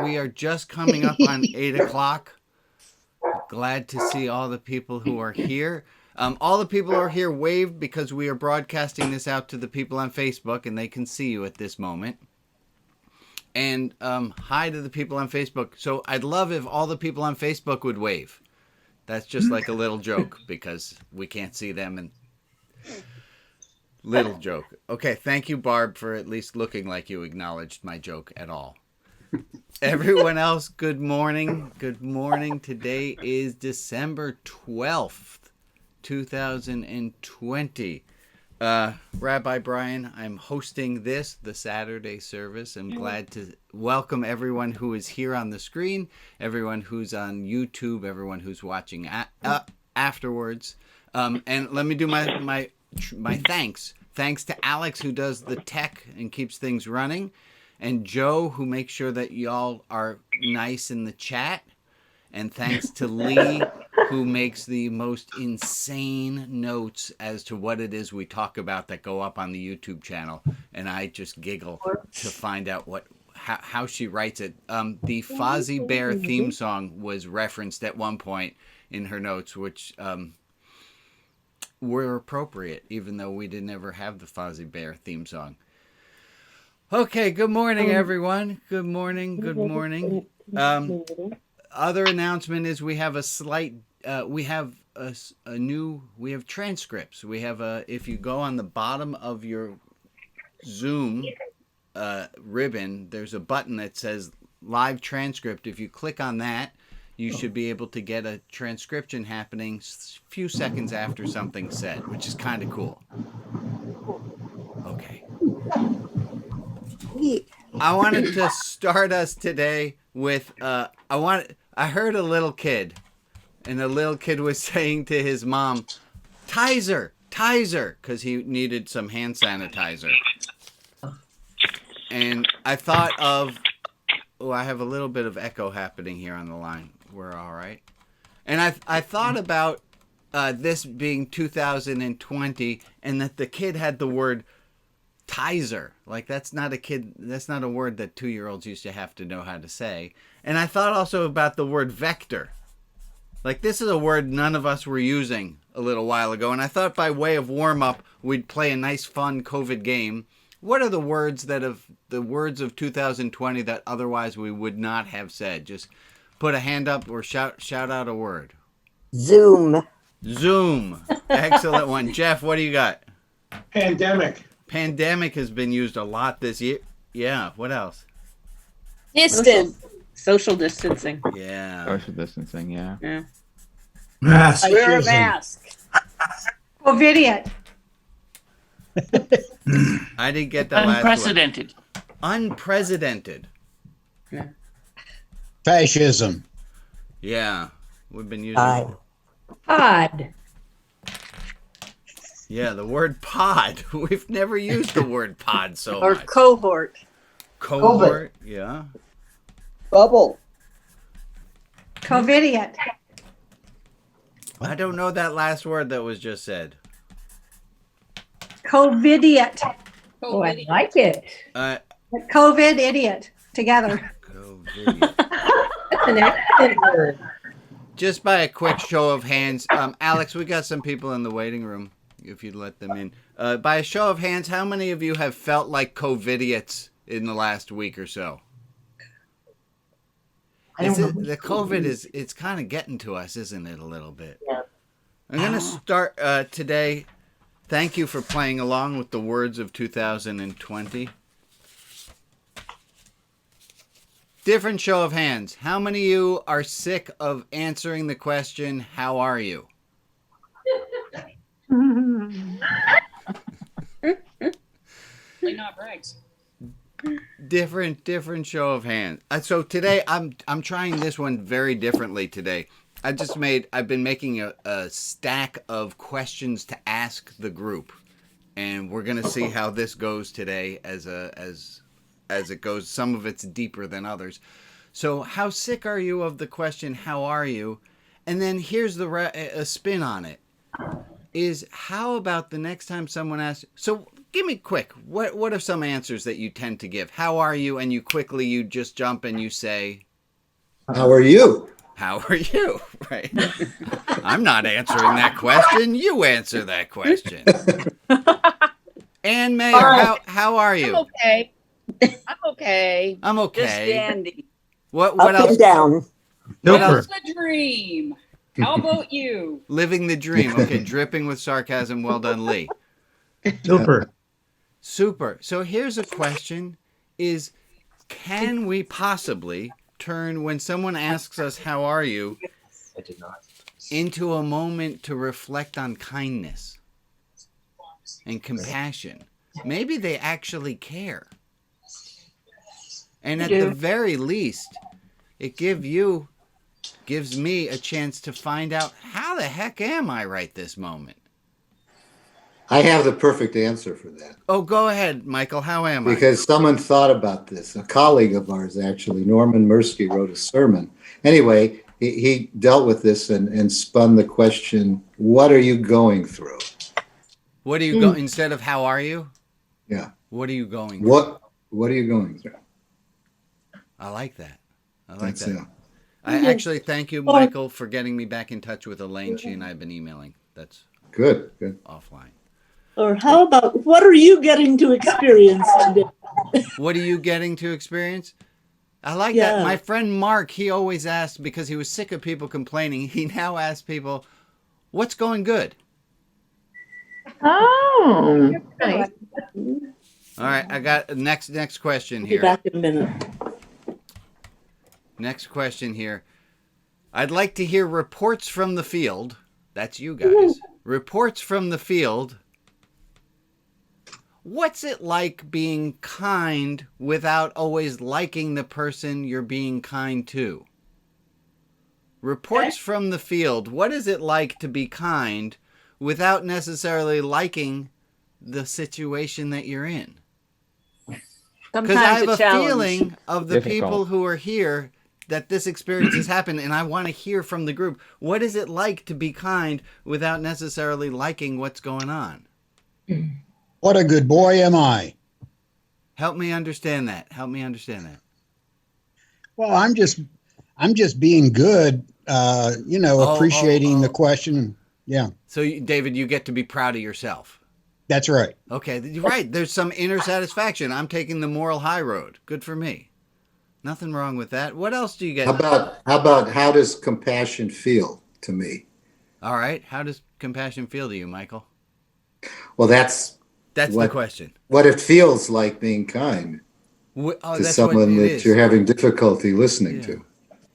we are just coming up on 8 o'clock. Glad to see all the people who are here. All the people who are here waved because we are broadcasting this out to the people on Facebook, and they can see you at this moment. And hi to the people on Facebook. So I'd love if all the people on Facebook would wave. That's just like a little joke because we can't see them. And little joke. Okay, thank you, Barb, for at least looking like you acknowledged my joke at all. Everyone else, good morning. Good morning. Today is December 12th, 2020. Rabbi Brian, I'm hosting the Saturday service. I'm glad to welcome everyone who is here on the screen, everyone who's on YouTube, everyone who's watching afterwards. And let me do my thanks. Thanks to Alex, who does the tech and keeps things running, and Joe, who makes sure that y'all are nice in the chat. And thanks to Lee, who makes the most insane notes as to what it is we talk about that go up on the YouTube channel. And I just giggle to find out how she writes it. The Fozzie Bear theme song was referenced at one point in her notes, which were appropriate, even though we didn't ever have the Fozzie Bear theme song. Okay, good morning, everyone. Good morning, good morning. Other announcement is we have a slight, we have transcripts. We have if you go on the bottom of your Zoom ribbon, there's a button that says live transcript. If you click on that, you should be able to get a transcription happening a few seconds after something's said, which is kind of cool. Okay. I wanted to start us today with, I heard a little kid, and the little kid was saying to his mom, Tizer, because he needed some hand sanitizer. And I thought of, I have a little bit of echo happening here on the line. We're all right. And I thought about this being 2020, and that the kid had the word Tizer. Like, that's not a word that 2-year-olds used to have to know how to say. And I thought also about the word vector. Like, this is a word none of us were using a little while ago. And I thought by way of warm-up, we'd play a nice, fun COVID game. What are the words of 2020 that otherwise we would not have said? Just put a hand up or shout out a word. Zoom. Excellent one. Jeff, what do you got? Pandemic has been used a lot this year. Yeah, what else? Distance. Social distancing. Yeah. Social distancing, yeah. Mask. Wear a mask. Covidiot. I didn't get that last Unprecedented. one. Unprecedented. Yeah. Fascism. Yeah. We've been using Pod. Yeah, the word pod. We've never used the word pod so Or much. cohort. Cohort, yeah. Bubble. Covidiot. I don't know that last word that was just said. Covidiot. Oh, I like it. COVID idiot together. Covidiot. That's an excellent word. Just by a quick show of hands, Alex, we got some people in the waiting room, if you'd let them in. By a show of hands, how many of you have felt like Covidiots in the last week or so? The COVID it's kind of getting to us, isn't it, a little bit? Yeah. I'm going to start today. Thank you for playing along with the words of 2020. Different show of hands. How many of you are sick of answering the question, how are you? Not brags. Different show of hands. So today I'm trying this one very differently today. I've been making a stack of questions to ask the group, and we're gonna see how this goes today as it goes. Some of it's deeper than others. So how sick are you of the question, how are you? And then here's a spin on it. Is how about the next time someone asks, so give me quick. What are some answers that you tend to give? How are you? And you just jump and you say, How are you? how are you? Right. I'm not answering that question. You answer that question. Ann Mayer, how are you? I'm okay. I'm okay. I'm Just okay. dandy. What Up else? and down. What else? The dream. How about you? Living the dream. Okay, dripping with sarcasm. Well done, Lee. Super. Super. So here's a question is, can we possibly turn when someone asks us, how are you, into a moment to reflect on kindness and compassion? Maybe they actually care. And at the very least, it gives me a chance to find out, how the heck am I right this moment? I have the perfect answer for that. Oh, go ahead, Michael. How am I? Because someone thought about this. A colleague of ours, actually, Norman Mirsky, wrote a sermon. Anyway, he dealt with this and spun the question, what are you going through? What are you going, instead of how are you? Yeah. What are you going through? What are you going through? I like that. I like That's that. it. I actually thank you, Michael, for getting me back in touch with Elaine. She and I have been emailing. That's Good. offline. Or how about, what are you getting to experience today? What are you getting to experience? I like that. My friend Mark, he always asked, because he was sick of people complaining, he now asks people, what's going good? Oh, nice. All right, I got next question Be here. back in a minute. Next question here. I'd like to hear reports from the field. That's you guys. Reports from the field. What's it like being kind without always liking the person you're being kind to? Reports from the field. What is it like to be kind without necessarily liking the situation that you're in? Because I have a feeling of the people who are here that this experience has happened, and I want to hear from the group. What is it like to be kind without necessarily liking what's going on? What a good boy am I? Help me understand that. Help me understand that. Well, I'm just being good, appreciating the question. Yeah, So, David, you get to be proud of yourself. that's right. Okay, you're right. There's some inner satisfaction. I'm taking the moral high road. Good for me. Nothing wrong with that. What else do you get? How about how does compassion feel to me? All right. How does compassion feel to you, Michael? Well, that's the question. What it feels like being kind to that's someone what it that is. you're having difficulty listening to.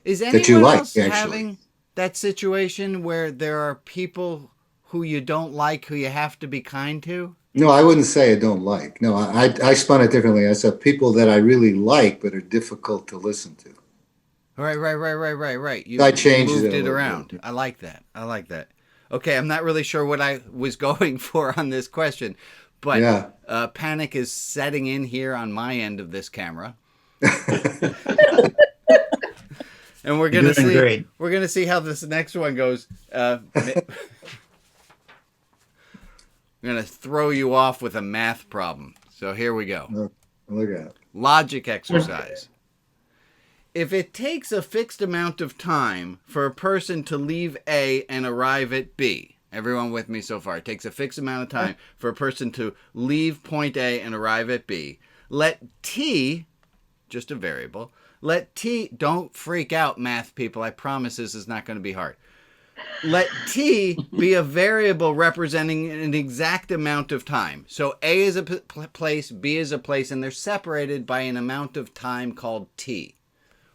Is that you anyone like, else actually. having that situation where there are people who you don't like who you have to be kind to? No, I wouldn't say I don't like. No, I spun it differently. I said people that I really like but are difficult to listen to. Right. I changed moved it a it little around. bit. I like that. Okay, I'm not really sure what I was going for on this question, but Yeah. panic is setting in here on my end of this camera. And we're gonna see. Great. We're gonna see how this next one goes. I'm gonna throw you off with a math problem. So here we go. Look at it. Logic exercise. If it takes a fixed amount of time for a person to leave A and arrive at B, everyone with me so far? It takes a fixed amount of time for a person to leave point A and arrive at B. Let T, just a variable, let T, don't freak out, math people. I promise this is not going to be hard. Let T be a variable representing an exact amount of time. So A is a place, B is a place, and they're separated by an amount of time called T.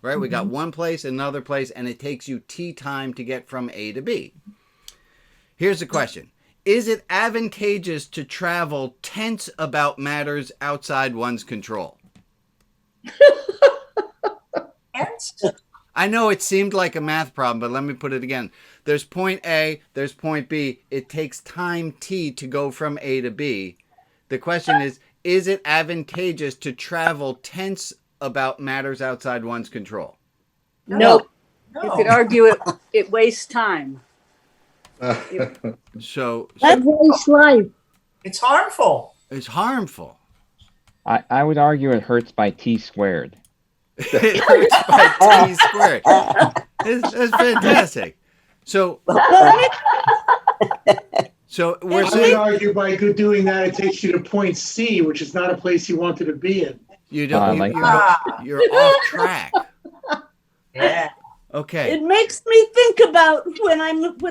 Right? We got one place, another place, and it takes you T time to get from A to B. Here's the question. Is it advantageous to travel tense about matters outside one's control? I know it seemed like a math problem, but let me put it again. There's point A, there's point B. It takes time T to go from A to B. The question is it advantageous to travel tense about matters outside one's control? Nope. You could argue it wastes time. So That wastes life. It's harmful. It's harmful. I would argue it hurts by T squared. It hurts by T squared. That's fantastic. So we're I would saying argue by doing that, it takes you to point C, which is not a place you wanted to be in. you don't. like you're off track. Yeah. Okay. It makes me think about when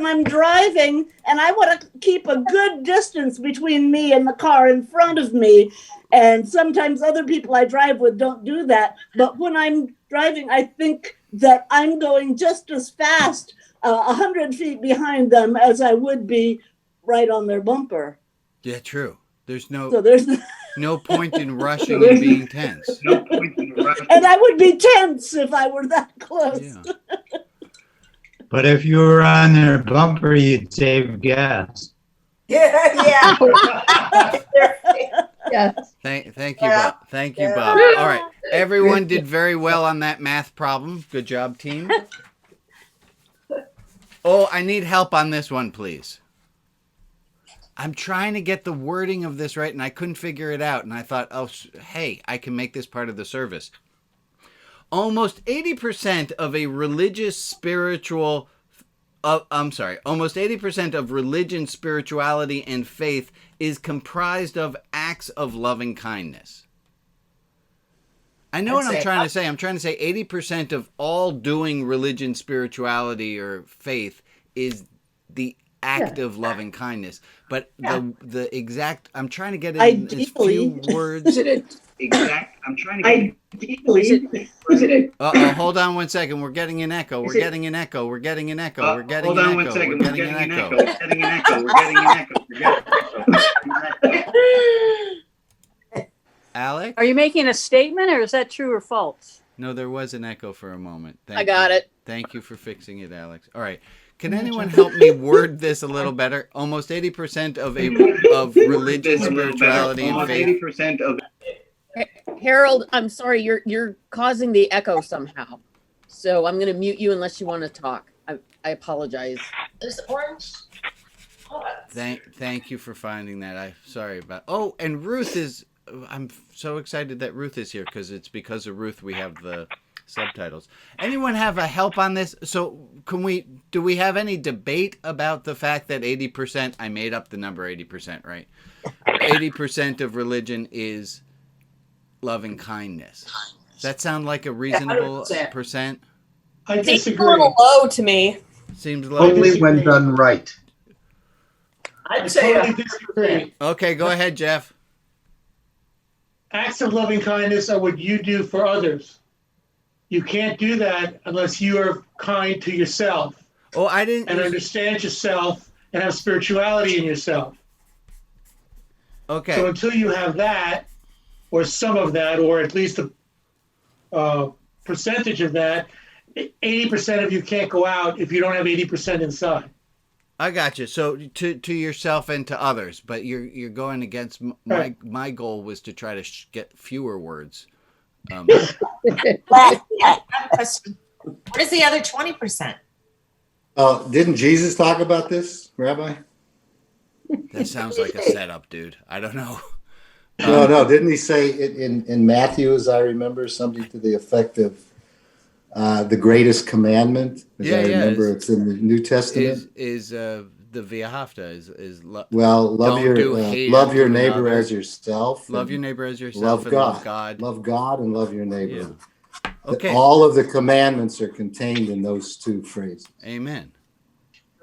I'm driving and I want to keep a good distance between me and the car in front of me. And sometimes other people I drive with don't do that. But when I'm driving, I think that I'm going just as fast 100 feet behind them as I would be right on their bumper. Yeah, true. There's no So there's no point in rushing and being tense. and I would be tense if I were that close. Yeah. But if you were on their bumper, you'd save gas. Yeah. Yes. Thank you, Bob. Thank you, Bob. All right. Everyone did very well on that math problem. Good job, team. Oh, I need help on this one, please. I'm trying to get the wording of this right, and I couldn't figure it out. And I thought, oh, hey, I can make this part of the service. Almost 80% of a religious spiritual, almost 80% of religion, spirituality, and faith is comprised of acts of loving kindness. I know what I'm trying to say. I'm trying to say 80% of all doing religion, spirituality, or faith is the act of loving kindness. But the exact, I'm trying to get it in as few words. Hold on one second. We're getting an echo. We're getting an echo. We're getting an echo. We're getting an echo. We're getting an echo. We're getting an echo. We're getting an echo. Alex? Are you making a statement or is that true or false? No, there was an echo for a moment. I got it. Thank you for fixing it, Alex. All right. Can anyone help me word this a little better? Almost 80% of religion, spirituality, and faith. 80% of Harold, I'm sorry, you're causing the echo somehow. So I'm going to mute you unless you want to talk. I apologize. There's orange. Thank you for finding that. Sorry about. Oh, and Ruth is. I'm so excited that Ruth is here because it's because of Ruth we have the subtitles. Anyone have a help on this? So do we have any debate about the fact that 80%, I made up the number 80%, right? 80% of religion is loving kindness. Does that sound like a reasonable percent? I disagree. Seems a little low to me. Seems low. Only when done right. I'd say totally disagree. Okay, go ahead, Jeff. Acts of loving kindness are what you do for others. You can't do that unless you are kind to yourself. Oh, I didn't. And understand yourself and have spirituality in yourself. Okay. So until you have that, or some of that, or at least a percentage of that, 80% of you can't go out if you don't have 80% inside. I got you. So to yourself and to others, but you're going against my goal was to try to get fewer words. Where's the other 20%? Didn't Jesus talk about this, Rabbi? That sounds like a setup, dude. I don't know. No. Didn't he say it in Matthew, as I remember, something to the effect of the greatest commandment? I remember it's in the New Testament. Is the V'ahavta love your neighbor as yourself. Love your neighbor as yourself. Love God. Love God and love your neighbor. Yeah. Okay. All of the commandments are contained in those two phrases. Amen.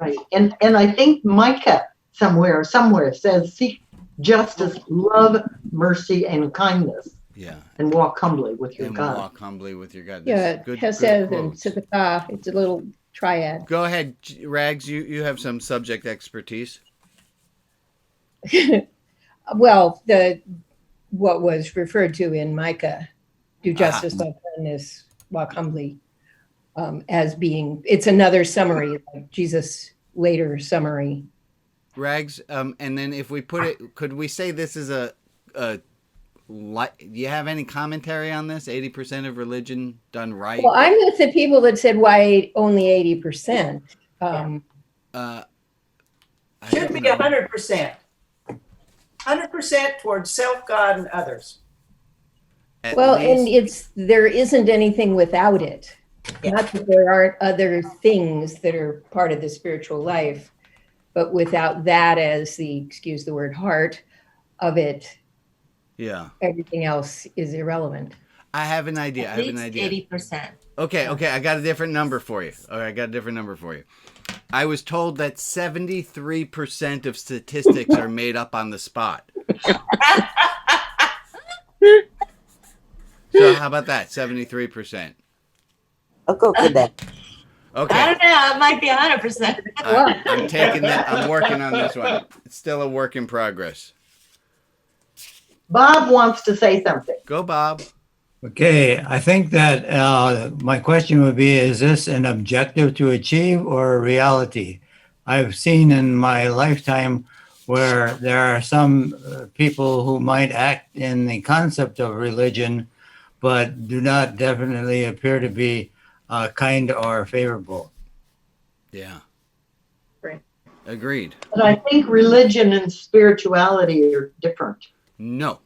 Right. And I think Micah somewhere says, seek justice, love, mercy, and kindness. Yeah. And walk humbly with your God. Walk humbly with your God. Yeah, Hesed and Tzedakah. It's a little triad. Go ahead, Rags. You have some subject expertise. Well, what was referred to in Micah, do justice, love kindness, walk humbly, as being, it's another summary, like Jesus' later summary. Rags, and then if we put it, could we say this is do you have any commentary on this? 80% of religion done right? Well, I'm with the people that said why only 80%. Should be 100%. 100% towards self, God, and others. At Well, least- and there isn't anything without it. Yeah. Not that there aren't other things that are part of the spiritual life, but without that as the, excuse the word, heart of it, yeah. everything else is irrelevant. I have an idea. I At have an least idea. 80%. Okay, I got a different number for you. All right, I got a different number for you. I was told that 73% of statistics are made up on the spot. So how about that? 73%. I'll go for that. I Okay. don't know. It might be 100%. I'm taking that. I'm working on this one. It's still a work in progress. Bob wants to say something. Go, Bob. Okay, I think that my question would be, is this an objective to achieve or a reality? I've seen in my lifetime where there are some people who might act in the concept of religion, but do not definitely appear to be kind or favorable. Yeah. Right. Agreed. But I think religion and spirituality are different. No.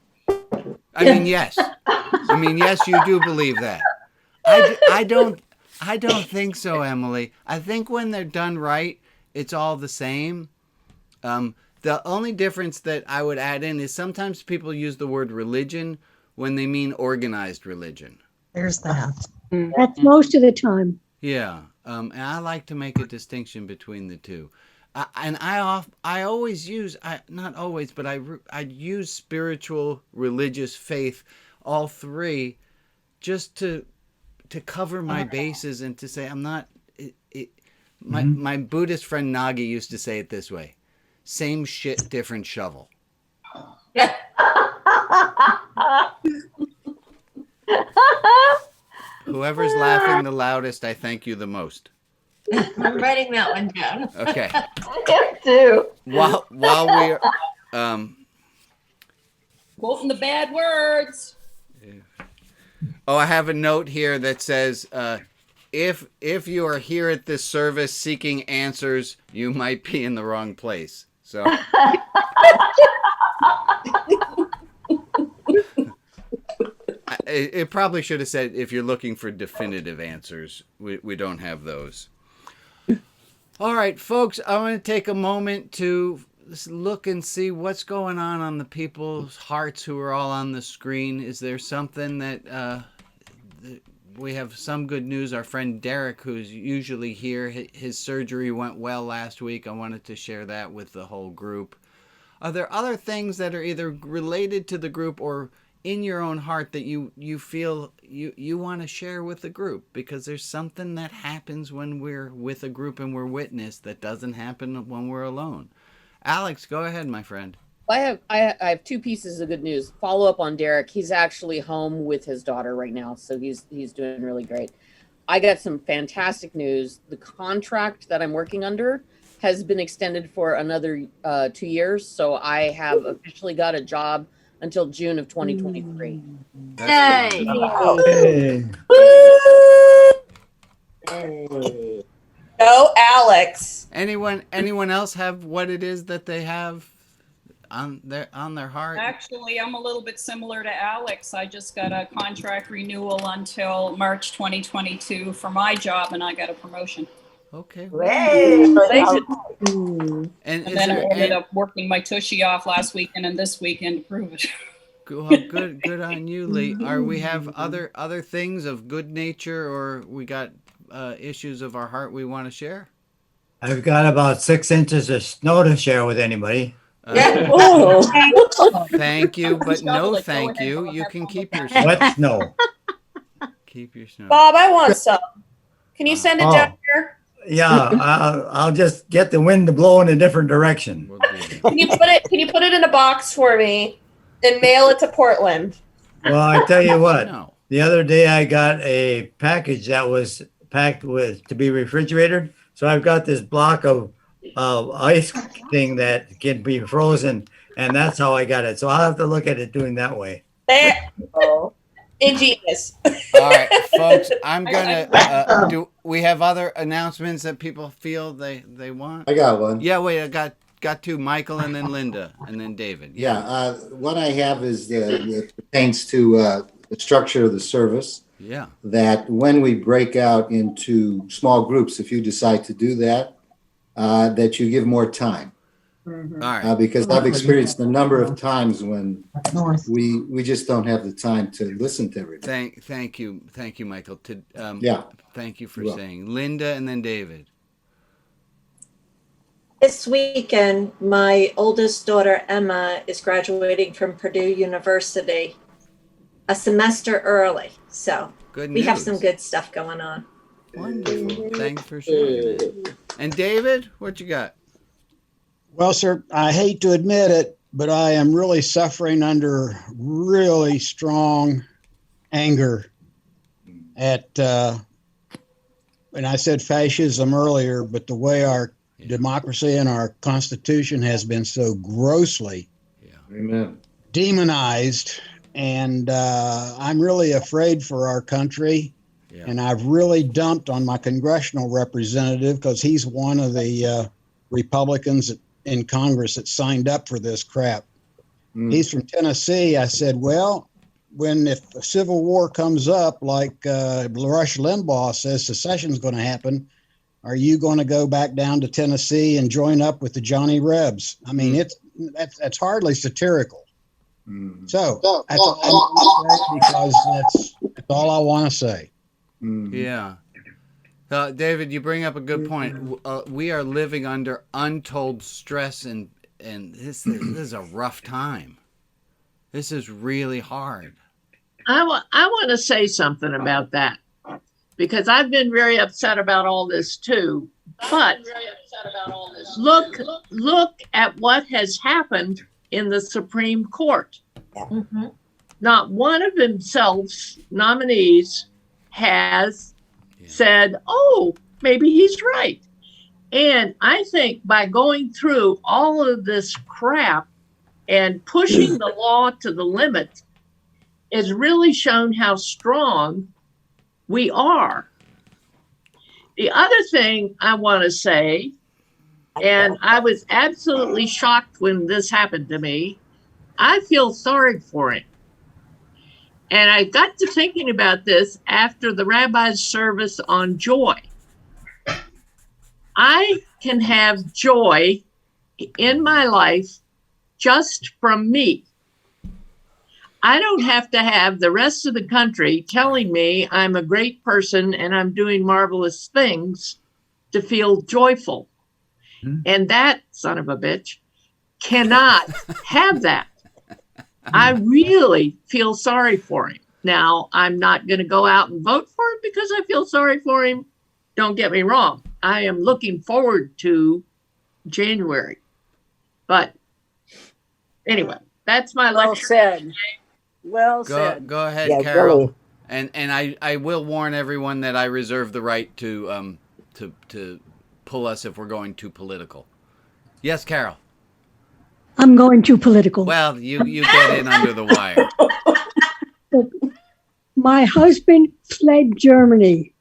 I mean, yes. I mean, yes, you do believe that. I don't think so, Emily. I think when they're done right, it's all the same. The only difference that I would add in is sometimes people use the word religion when they mean organized religion. There's that. That's most of the time. Yeah, and I like to make a distinction between the two. I always use, not always, but I use spiritual, religious, faith, all three, just to cover my bases and to say I'm not. My Buddhist friend Nagi used to say it this way: same shit, different shovel. Whoever's laughing the loudest, I thank you the most. I'm writing that one down. Okay. I do. While we're Quoting the bad words. oh, I have a note here that says, if you are here at this service seeking answers, you might be in the wrong place. So. It probably should have said, if you're looking for definitive answers, we don't have those. All right, folks, I want to take a moment to look and see what's going on the people's hearts who are all on the screen. Is there something that we have some good news? Our friend Derek, who's usually here, his surgery went well last week. I wanted to share that with the whole group. Are there other things that are either related to the group or in your own heart that you feel you want to share with the group? Because there's something that happens when we're with a group and we're witness that doesn't happen when we're alone. Alex, go ahead, my friend. I have two pieces of good news. Follow up on Derek. He's actually home with his daughter right now, so he's doing really great. I got some fantastic news. The contract that I'm working under has been extended for another 2 years, so I have officially got a job until June of 2023. That's Hey. Go, Alex. Anyone else have what it is that they have on their heart? Actually, I'm a little bit similar to Alex. I just got a contract renewal until March 2022 for my job, and I got a promotion. Okay. Hey. And then I ended up working my tushy off last weekend and this weekend to prove it. Good on you, Lee. We have other things of good nature, or we got issues of our heart we want to share? I've got about 6 inches of snow to share with anybody. Thank you, but no thank you. You can keep your snow. What snow? Keep your snow. Bob, I want some. Can you send it down here? Yeah, I'll just get the wind to blow in a different direction. Can you put it in a box for me and mail it to Portland? Well, I tell you what, the other day I got a package that was packed to be refrigerated. So I've got this block of ice thing that can be frozen, and that's how I got it. So I'll have to look at it doing that way. There. Ingenious. All right, folks, I'm do we have other announcements that people feel they want? I got one. Yeah, wait, I got got two, Michael and then Linda and then David. Yeah, what I have is that pertains to the structure of the service. Yeah. That when we break out into small groups, if you decide to do that, that you give more time. All right. Because I've experienced a number of times when we just don't have the time to listen to everybody. Thank you, Michael. Yeah. Thank you for saying. Linda and then David. This weekend, my oldest daughter, Emma, is graduating from Purdue University a semester early. So we have some good stuff going on. Wonderful. Thanks for sharing that. And David, what you got? Well, sir, I hate to admit it, but I am really suffering under really strong anger at, and I said fascism earlier, but the way our democracy and our Constitution has been so grossly demonized. And I'm really afraid for our country. Yeah. And I've really dumped on my congressional representative because he's one of the Republicans in Congress that signed up for this crap. He's from Tennessee. I said, well, if a civil war comes up, like Rush Limbaugh says secession's going to happen, are you going to go back down to Tennessee and join up with the Johnny Rebs? I mean, that's hardly satirical. So that's all I want to say because that's all I want to say. Yeah. David, you bring up a good point. We are living under untold stress, and this is a rough time. This is really hard. I want to say something about that because I've been very upset about all this too. But look at what has happened in the Supreme Court. Mm-hmm. Not one of themselves nominees has said, oh, maybe he's right. And I think by going through all of this crap and pushing the law to the limit has really shown how strong we are. The other thing I want to say, and I was absolutely shocked when this happened to me, I feel sorry for him. And I got to thinking about this after the rabbi's service on joy. I can have joy in my life just from me. I don't have to have the rest of the country telling me I'm a great person and I'm doing marvelous things to feel joyful. And that son of a bitch cannot have that. I really feel sorry for him. Now, I'm not going to go out and vote for him because I feel sorry for him. Don't get me wrong. I am looking forward to January. But anyway, that's my lecture. Well said. Go ahead, Carol. Really. And I will warn everyone that I reserve the right to pull us if we're going too political. Yes, Carol. I'm going too political. Well, you get in under the wire. My husband fled Germany.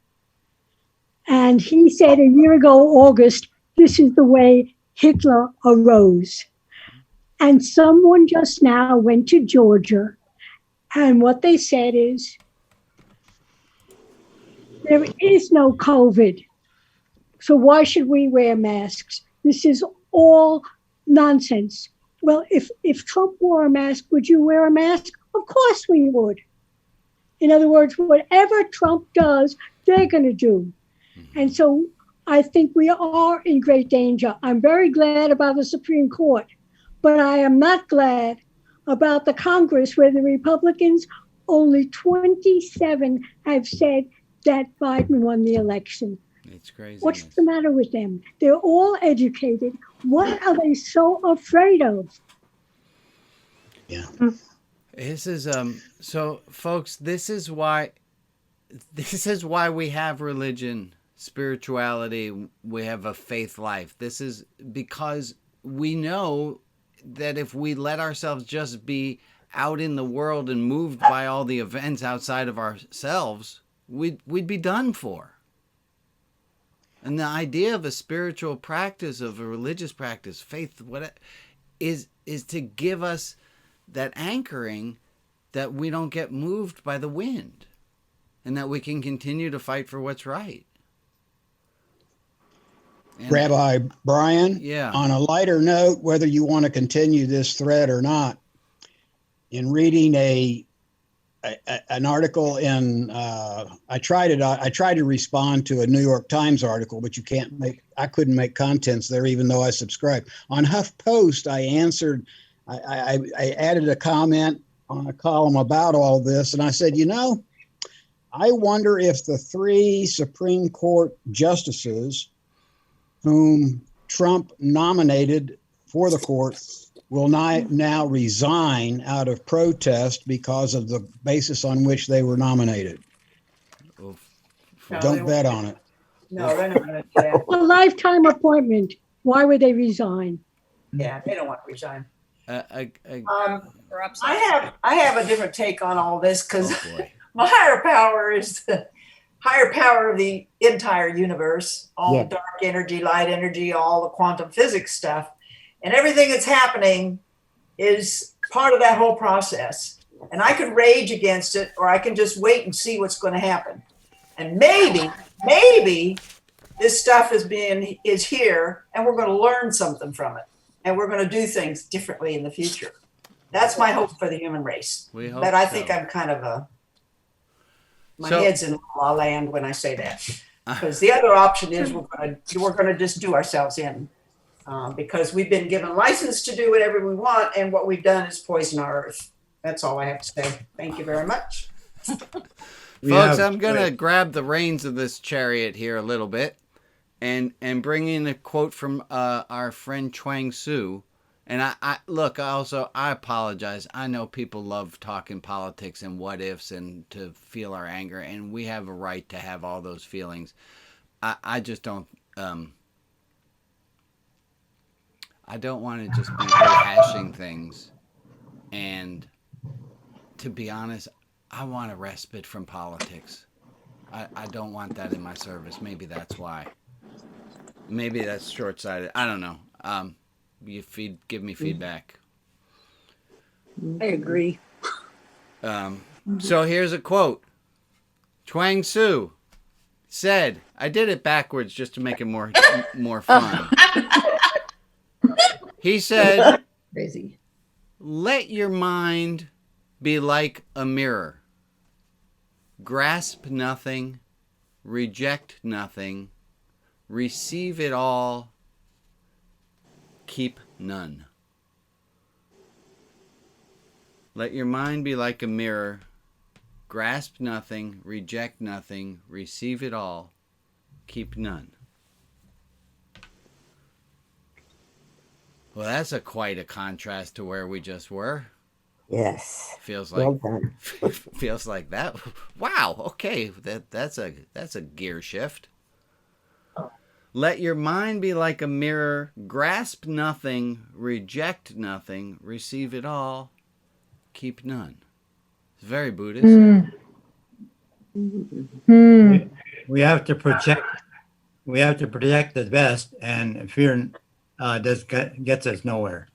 And he said a year ago, August, this is the way Hitler arose. And someone just now went to Georgia. And what they said is, there is no COVID. So why should we wear masks? This is all nonsense. Well, if Trump wore a mask, would you wear a mask? Of course we would. In other words, whatever Trump does, they're going to do. And so I think we are in great danger. I'm very glad about the Supreme Court, but I am not glad about the Congress where the Republicans, only 27 have said that Biden won the election. It's crazy. What's the matter with them? They're all educated. What are they so afraid of? Yeah. This is so folks, this is why we have religion, spirituality, we have a faith life. This is because we know that if we let ourselves just be out in the world and moved by all the events outside of ourselves, we'd be done for. And the idea of a spiritual practice, of a religious practice, faith, what is to give us that anchoring that we don't get moved by the wind and that we can continue to fight for what's right. And Rabbi Brian, yeah. On a lighter note, whether you want to continue this thread or not, in reading an article in, I tried to respond to a New York Times article, but I couldn't make contents there, even though I subscribed. On HuffPost, I added a comment on a column about all this, and I said, I wonder if the 3 Supreme Court justices whom Trump nominated for the court will now resign out of protest because of the basis on which they were nominated. Oof. Don't bet on it. No, they're not going to do that. A lifetime appointment. Why would they resign? Yeah, they don't want to resign. Um, Perhaps I have a different take on all this because Oh, my higher power is the higher power of the entire universe, all the dark energy, light energy, all the quantum physics stuff. And everything that's happening is part of that whole process. And I could rage against it, or I can just wait and see what's going to happen. And maybe this stuff is here, and we're going to learn something from it. And we're going to do things differently in the future. That's my hope for the human race. But I think I'm kind of my head's in la land when I say that. Because the other option is we're going to just do ourselves in. Because we've been given license to do whatever we want, and what we've done is poison our earth. That's all I have to say. Thank you very much. Folks, I'm going to grab the reins of this chariot here a little bit and bring in a quote from our friend Chuang Zhu. And I apologize. I know people love talking politics and what ifs and to feel our anger, and we have a right to have all those feelings. I just don't... I don't want to just be rehashing things. And to be honest, I want a respite from politics. I don't want that in my service. Maybe that's why. Maybe that's short-sighted. I don't know. Give me feedback. I agree. So here's a quote. Chuang Zhu said, I did it backwards just to make it more fun. He said, Crazy. Let your mind be like a mirror. Grasp nothing, reject nothing, receive it all, keep none. Let your mind be like a mirror. Grasp nothing, reject nothing, receive it all, keep none. Well, that's quite a contrast to where we just were. Yes. Feels Well like done. feels like that. Wow. Okay, that's a gear shift. Let your mind be like a mirror. Grasp nothing, reject nothing, receive it all, keep none. It's very Buddhist. We have to project. We have to project the best, and fear gets us nowhere.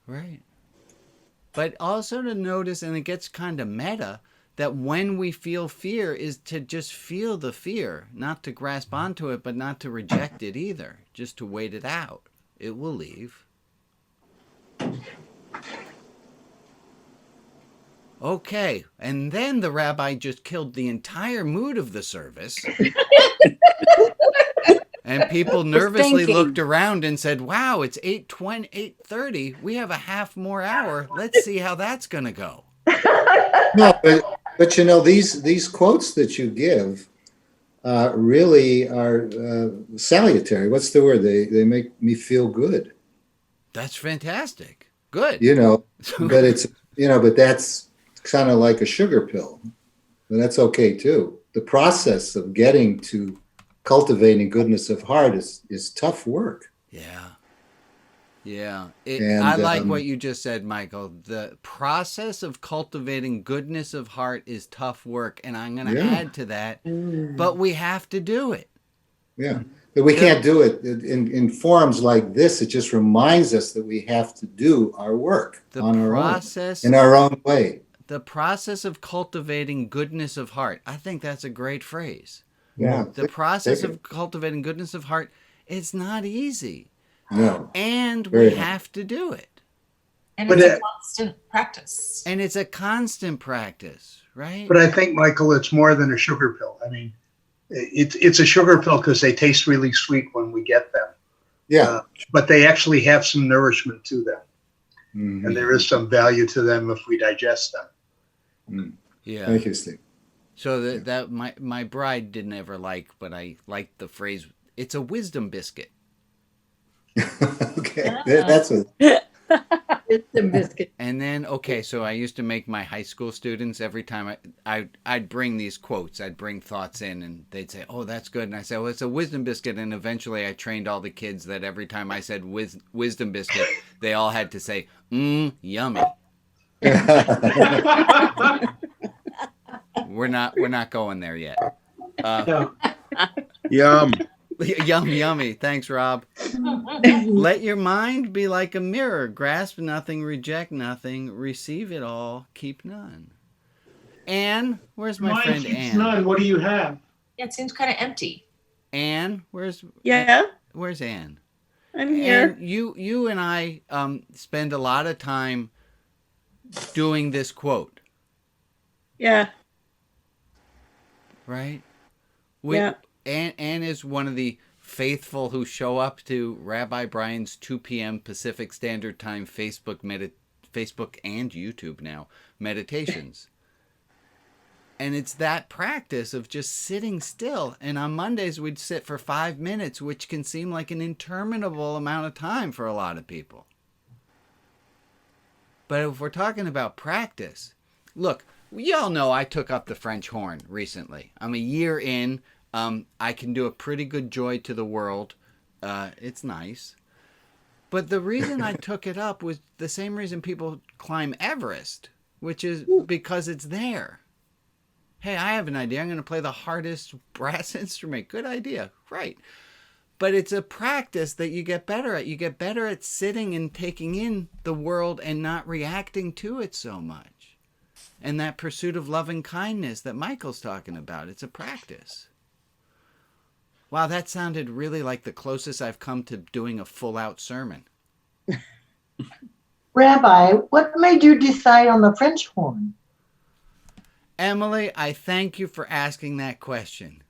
Right. But also to notice, and it gets kind of meta, that when we feel fear is to just feel the fear, not to grasp onto it, but not to reject it either, just to wait it out. It will leave. Okay, and then the rabbi just killed the entire mood of the service. And people nervously looked around and said, wow, it's 8:30. We have a half more hour. Let's see how that's going to go. No, but you know, these quotes that you give really are salutary. What's the word? They make me feel good. That's fantastic. Good. You know, but it's, you know, but that's kind of like a sugar pill. But that's okay too. The process of getting to cultivating goodness of heart is tough work. Yeah. Yeah. And, I like what you just said, Michael. The process of cultivating goodness of heart is tough work. And I'm going to add to that, but we have to do it. Yeah. But we can't do it in forums like this. It just reminds us that we have to do our work on our own, in our own way. The process of cultivating goodness of heart. I think that's a great phrase. Yeah. The process of cultivating goodness of heart is not easy. No. And we have to do it. And it's a constant practice. And it's a constant practice, right? But I think, Michael, it's more than a sugar pill. I mean, it's a sugar pill because they taste really sweet when we get them. Yeah. But they actually have some nourishment to them. Mm-hmm. And there is some value to them if we digest them. Mm. Yeah. Thank you, Steve. So that my bride didn't ever like, but I liked the phrase, it's a wisdom biscuit. Okay. That's what. Wisdom biscuit. And then, okay, so I used to make my high school students, every time I'd bring these quotes, I'd bring thoughts in, and they'd say, oh, that's good. And I said, well, it's a wisdom biscuit. And eventually I trained all the kids that every time I said wisdom biscuit, they all had to say, yummy. We're not going there yet. Yum. Yummy. Thanks, Rob. Let your mind be like a mirror. Grasp nothing, reject nothing, receive it all, keep none. Anne, where's my Mine friend keeps Anne? none. What do you have? Yeah, it seems kind of empty. Anne, where's Anne? I'm here. And you and I spend a lot of time doing this quote. Yeah. Right? Yeah. Anne is one of the faithful who show up to Rabbi Brian's 2 p.m. Pacific Standard Time Facebook and YouTube now meditations. And it's that practice of just sitting still. And on Mondays, we'd sit for 5 minutes, which can seem like an interminable amount of time for a lot of people. But if we're talking about practice, look, you all know I took up the French horn recently. I'm a year in. I can do a pretty good joy to the world. It's nice. But the reason I took it up was the same reason people climb Everest, which is because it's there. Hey, I have an idea. I'm going to play the hardest brass instrument. Good idea. Right. But it's a practice that you get better at. You get better at sitting and taking in the world and not reacting to it so much. And that pursuit of loving kindness that Michael's talking about, it's a practice. Wow, that sounded really like the closest I've come to doing a full-out sermon. Rabbi, what made you decide on the French horn? Emily, I thank you for asking that question.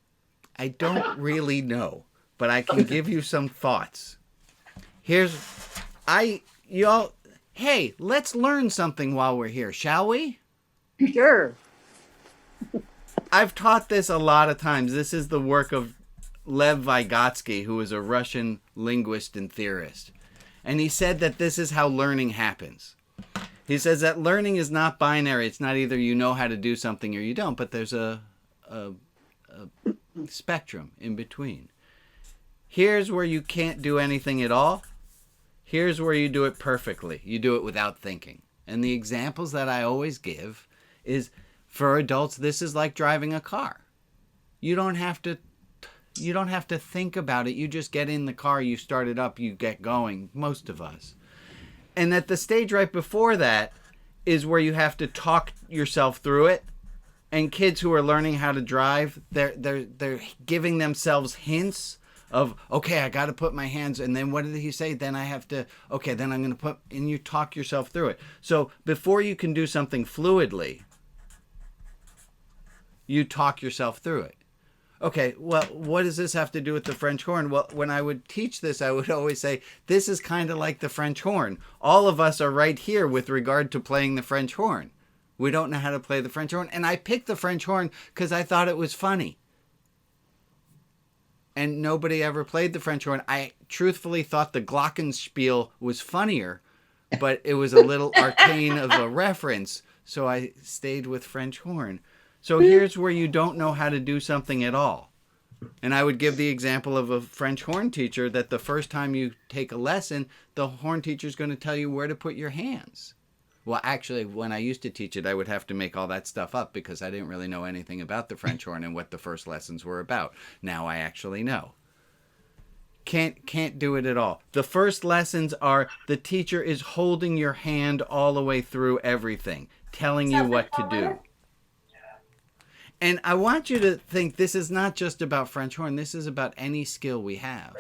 I don't really know, but I can give you some thoughts. Hey, let's learn something while we're here, shall we? Sure. I've taught this a lot of times. This is the work of Lev Vygotsky, who is a Russian linguist and theorist. And he said that this is how learning happens. He says that learning is not binary. It's not either you know how to do something or you don't, but there's a spectrum in between. Here's where you can't do anything at all. Here's where you do it perfectly. You do it without thinking. And the examples that I always give is, for adults, this is like driving a car. You don't have to think about it. You just get in the car, you start it up, you get going, most of us. And at the stage right before that is where you have to talk yourself through it. And kids who are learning how to drive, they're giving themselves hints of, okay, I got to put my hands, and then what did he say? Then I have to, okay, then I'm going to put, and you talk yourself through it. So before you can do something fluidly, you talk yourself through it. Okay, well, what does this have to do with the French horn? Well, when I would teach this, I would always say, this is kind of like the French horn. All of us are right here with regard to playing the French horn. We don't know how to play the French horn. And I picked the French horn because I thought it was funny. And nobody ever played the French horn. I truthfully thought the glockenspiel was funnier, but it was a little arcane of a reference. So I stayed with French horn. So here's where you don't know how to do something at all. And I would give the example of a French horn teacher that the first time you take a lesson, the horn teacher is going to tell you where to put your hands. Well, actually, when I used to teach it, I would have to make all that stuff up because I didn't really know anything about the French horn and what the first lessons were about. Now I actually know. Can't do it at all. The first lessons are the teacher is holding your hand all the way through everything, telling you what to do. And I want you to think this is not just about French horn. This is about any skill we have.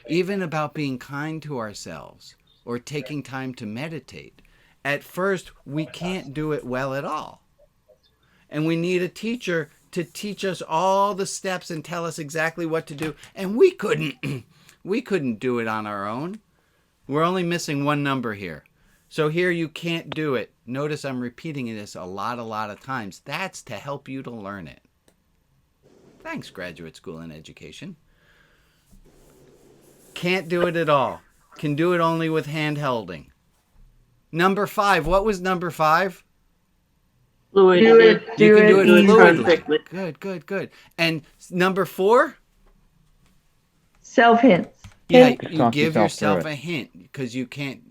Even about being kind to ourselves or taking time to meditate. At first, we can't do it well at all. And we need a teacher to teach us all the steps and tell us exactly what to do. And we couldn't do it on our own. We're only missing one number here. So here you can't do it. Notice I'm repeating this a lot of times. That's to help you to learn it. Thanks, graduate school and education. Can't do it at all. Can do it only with hand holding. Number 5. What was number 5? Fluid. You can do it fluidly. perfectly. Good. And number 4? Self hints. Yeah, Just you talk give yourself yourself through a hint because you can't.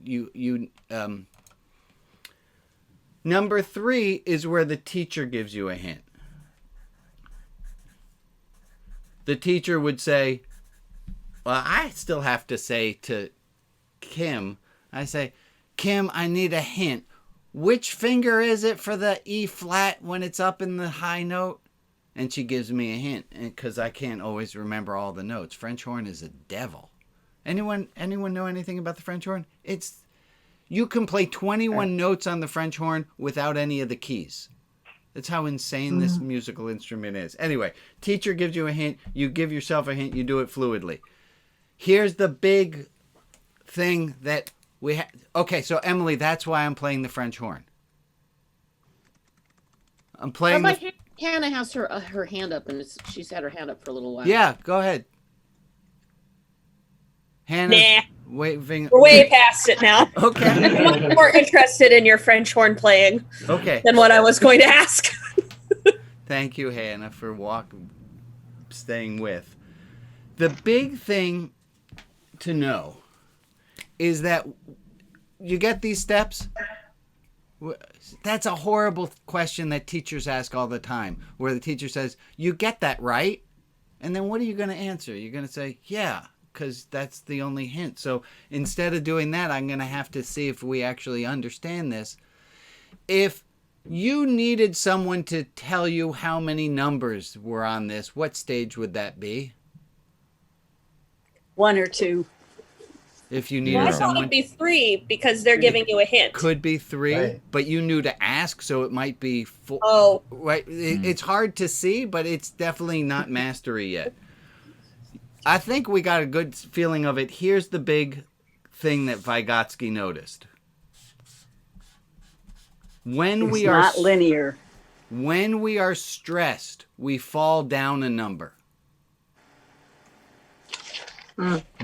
Number 3 is where the teacher gives you a hint. The teacher would say, well, I still have to say to Kim, I say, Kim, I need a hint. Which finger is it for the E flat when it's up in the high note? And she gives me a hint because I can't always remember all the notes. French horn is a devil. Anyone know anything about the French horn? You can play 21 notes on the French horn without any of the keys. That's how insane this musical instrument is. Anyway, teacher gives you a hint. You give yourself a hint. You do it fluidly. Here's the big thing that we have. Okay, so Emily, that's why I'm playing the French horn. I'm playing. Hannah has her hand up, and she's had her hand up for a little while. Yeah, go ahead. Hannah. Nah. Waving. We're way past it now. Okay. I'm much more interested in your French horn playing than what I was going to ask. Thank you, Hannah, for staying with. The big thing to know is that you get these steps. That's a horrible question that teachers ask all the time, where the teacher says, you get that, right? And then what are you going to answer? You're going to say, yeah, because that's the only hint. So instead of doing that, I'm going to have to see if we actually understand this. If you needed someone to tell you how many numbers were on this, what stage would that be? 1 or 2. If you needed I thought someone, it'd be 3 because they're giving you a hint. could be 3, Right. but you knew to ask, so it might be 4. Oh, Right, it's hard to see, but it's definitely not mastery yet. I think we got a good feeling of it. Here's the big thing that Vygotsky noticed. When we are not linear. When we are stressed, we fall down a number.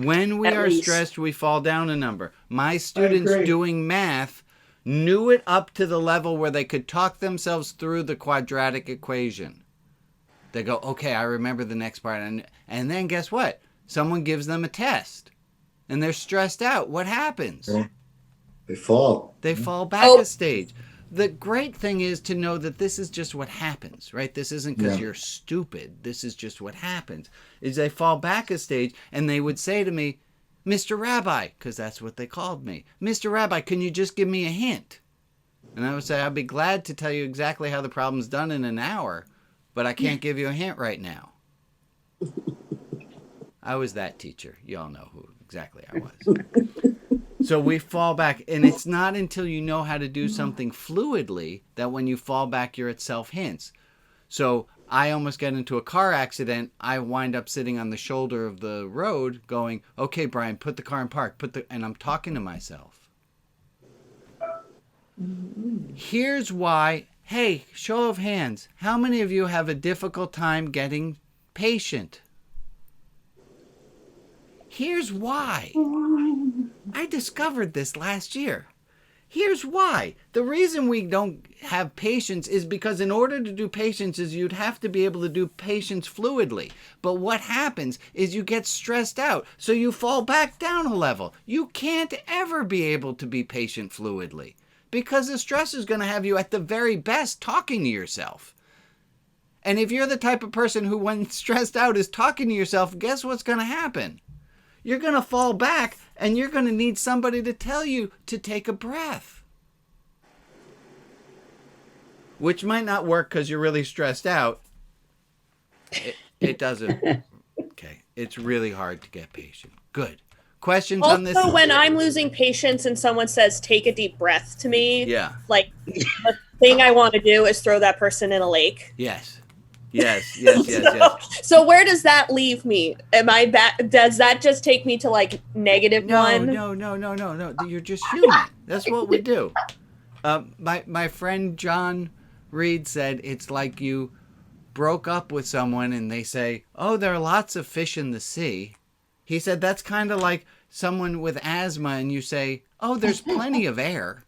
When we are stressed, we fall down a number. My students doing math knew it up to the level where they could talk themselves through the quadratic equation. They go, okay, I remember the next part. And then guess what? Someone gives them a test. And they're stressed out. What happens? They fall. They fall back a stage. The great thing is to know that this is just what happens, right? This isn't because you're stupid. This is just what happens. Is they fall back a stage and they would say to me, Mr. Rabbi, because that's what they called me. Mr. Rabbi, can you just give me a hint? And I would say, I'd be glad to tell you exactly how the problem's done in an hour, but I can't give you a hint right now. I was that teacher. You all know who exactly I was. So we fall back, and it's not until you know how to do something fluidly that when you fall back, you're at self-hints. So I almost get into a car accident. I wind up sitting on the shoulder of the road going, okay, Brian, put the car in park. And I'm talking to myself. Here's why. Hey, show of hands. How many of you have a difficult time getting patient? Here's why. I discovered this last year. Here's why. The reason we don't have patience is because in order to do patience is you'd have to be able to do patience fluidly. But what happens is you get stressed out, so you fall back down a level. You can't ever be able to be patient fluidly because the stress is going to have you at the very best talking to yourself. And if you're the type of person who when stressed out is talking to yourself, guess what's going to happen? you're going to fall back and you're going to need somebody to tell you to take a breath. Which might not work because you're really stressed out. It doesn't. Okay. It's really hard to get patient. Good. Questions on this? Also, when I'm losing patience and someone says, take a deep breath to me, like, the thing I want to do is throw that person in a lake. Yes. Yes. So where does that leave me? Am I back? Does that just take me to like -1? No. You're just human. That's what we do. My friend John Reed said it's like you broke up with someone and they say, oh, there are lots of fish in the sea. He said that's kind of like someone with asthma and you say, oh, there's plenty of air.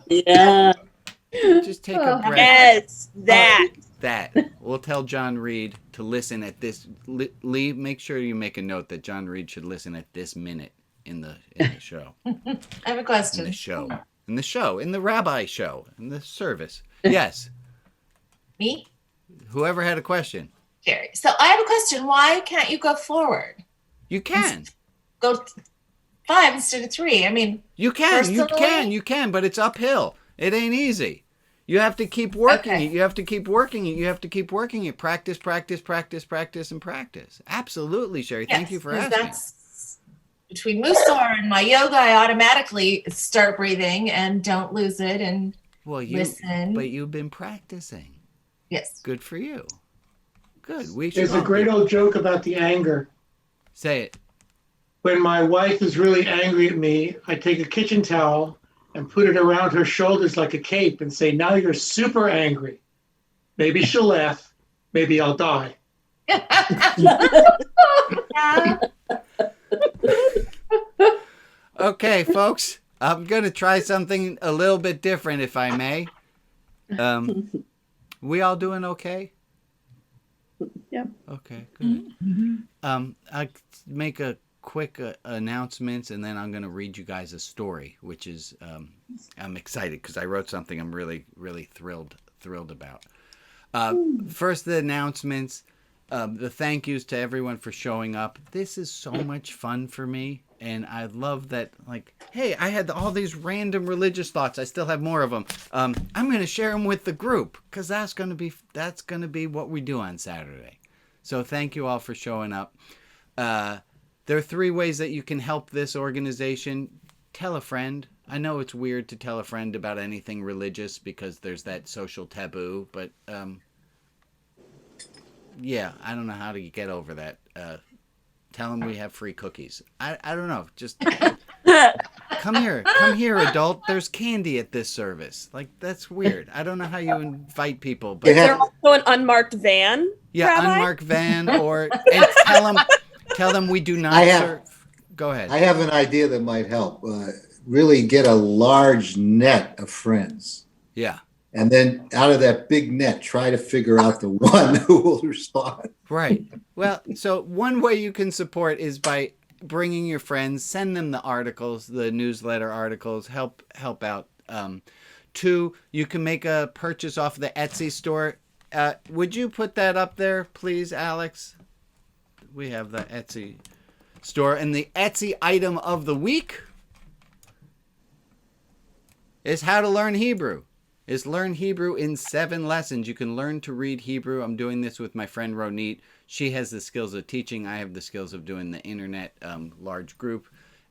Yeah. Just take a breath. Yes, that. We'll tell John Reed to listen at this. Lee, make sure you make a note that John Reed should listen at this minute in the show. I have a question. In the rabbi show, in the service. Yes. Me? Whoever had a question. Jerry. So I have a question. Why can't you go forward? You can. Go 5 instead of 3. I mean, you can, but it's uphill. It ain't easy. You have to keep working it. You have to keep working it. Practice, and practice. Absolutely, Sherry. Yes, thank you for asking. That's between Musar and my yoga, I automatically start breathing and don't lose it and listen. But you've been practicing. Yes. Good for you. Good. There's a great old joke about the anger. Say it. When my wife is really angry at me, I take a kitchen towel and put it around her shoulders like a cape and say, now you're super angry. Maybe she'll laugh. Maybe I'll die. Okay, folks, I'm going to try something a little bit different, if I may. We all doing okay? Yep. Okay, good. I'll make a quick announcements, and then I'm going to read you guys a story, which is I'm excited because I wrote something I'm really, really thrilled about. First, the announcements. The thank yous to everyone for showing up. This is so much fun for me, and I love that. Like, hey, I had all these random religious thoughts. I still have more of them. I'm going to share them with the group because that's going to be what we do on Saturday. So thank you all for showing up. There are 3 ways that you can help this organization. Tell a friend. I know it's weird to tell a friend about anything religious because there's that social taboo, but yeah, I don't know how to get over that. Tell them we have free cookies. I don't know. Just come here, adult. There's candy at this service. Like, that's weird. I don't know how you invite people. But is there also an unmarked van? Yeah, Rabbi? unmarked van, and tell them we do not serve. Go ahead. I have an idea that might help. Really get a large net of friends. Yeah. And then out of that big net, try to figure out the one who will respond. Right. Well, so one way you can support is by bringing your friends, send them the articles, the newsletter articles, help out. 2, you can make a purchase off the Etsy store. Would you put that up there, please, Alex? We have the Etsy store, and the Etsy item of the week is how to learn Hebrew. Is learn Hebrew in 7 lessons. You can learn to read Hebrew. I'm doing this with my friend Ronit. She has the skills of teaching. I have the skills of doing the internet large group.